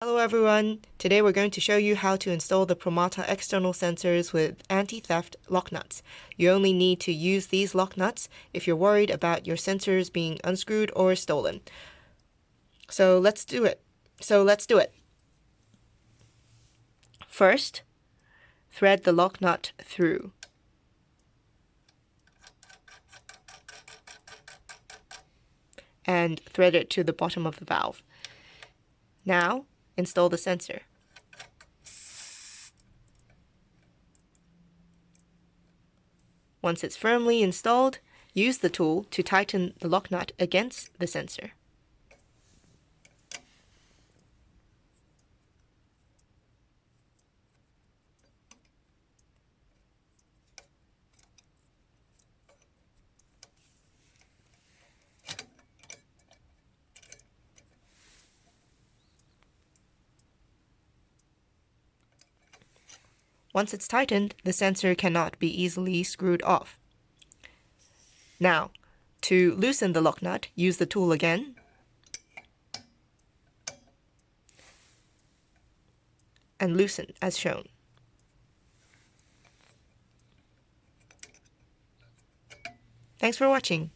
Hello everyone! Today we're going to show you how to install the Promata external sensors with anti-theft lock nuts. You only need to use these lock nuts if you're worried about your sensors being unscrewed or stolen. So let's do it. First, thread the lock nut through. And thread it to the bottom of the valve. Now, install the sensor. Once it's firmly installed, use the tool to tighten the lock nut against the sensor. Once it's tightened, the sensor cannot be easily screwed off. Now, to loosen the lock nut, use the tool again and loosen as shown. Thanks for watching.